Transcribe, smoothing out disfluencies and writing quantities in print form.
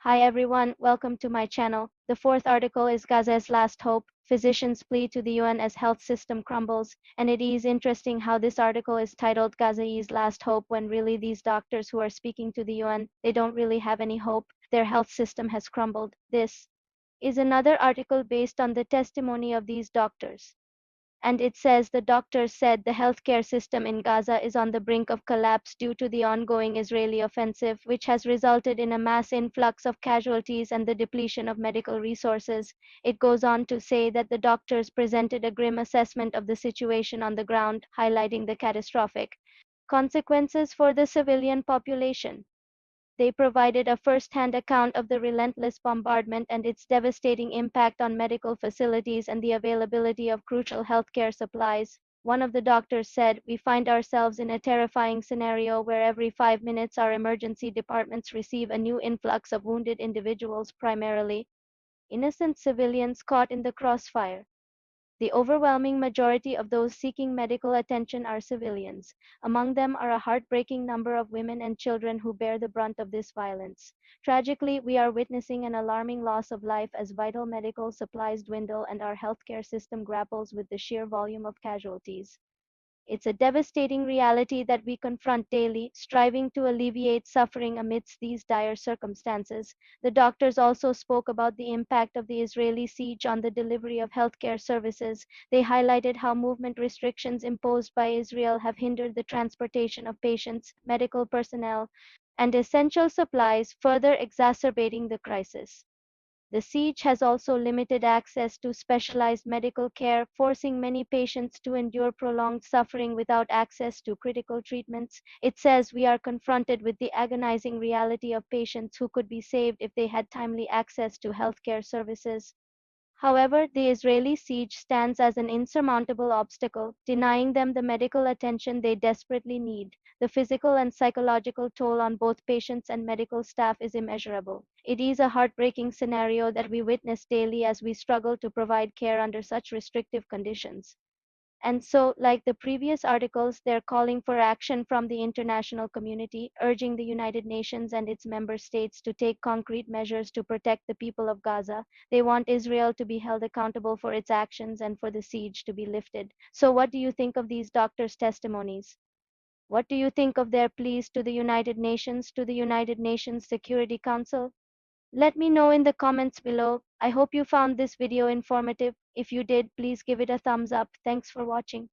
Hi everyone, welcome to my channel. The fourth article is Gaza's last hope. Physicians plea to the UN as health system crumbles. And it is interesting how this article is titled Gaza's last hope when really these doctors who are speaking to the UN, they don't really have any hope. Their health system has crumbled. This is another article based on the testimony of these doctors. And it says the doctors said the healthcare system in Gaza is on the brink of collapse due to the ongoing Israeli offensive, which has resulted in a mass influx of casualties and the depletion of medical resources. It goes on to say that the doctors presented a grim assessment of the situation on the ground, highlighting the catastrophic consequences for the civilian population. They provided a first-hand account of the relentless bombardment and its devastating impact on medical facilities and the availability of crucial healthcare supplies. One of the doctors said, "We find ourselves in a terrifying scenario where every 5 minutes our emergency departments receive a new influx of wounded individuals, primarily innocent civilians caught in the crossfire. The overwhelming majority of those seeking medical attention are civilians. Among them are a heartbreaking number of women and children who bear the brunt of this violence. Tragically, we are witnessing an alarming loss of life as vital medical supplies dwindle and our healthcare system grapples with the sheer volume of casualties. It's a devastating reality that we confront daily, striving to alleviate suffering amidst these dire circumstances." The doctors also spoke about the impact of the Israeli siege on the delivery of healthcare services. They highlighted how movement restrictions imposed by Israel have hindered the transportation of patients, medical personnel, and essential supplies, further exacerbating the crisis. The siege has also limited access to specialized medical care, forcing many patients to endure prolonged suffering without access to critical treatments. It says we are confronted with the agonizing reality of patients who could be saved if they had timely access to healthcare services. However, the Israeli siege stands as an insurmountable obstacle, denying them the medical attention they desperately need. The physical and psychological toll on both patients and medical staff is immeasurable. It is a heartbreaking scenario that we witness daily as we struggle to provide care under such restrictive conditions. And so, like the previous articles, they're calling for action from the international community, urging the United Nations and its member states to take concrete measures to protect the people of Gaza. They want Israel to be held accountable for its actions and for the siege to be lifted. So, what do you think of these doctors' testimonies? What do you think of their pleas to the United Nations, to the United Nations Security Council? Let me know in the comments below. I hope you found this video informative. If you did, please give it a thumbs up. Thanks for watching.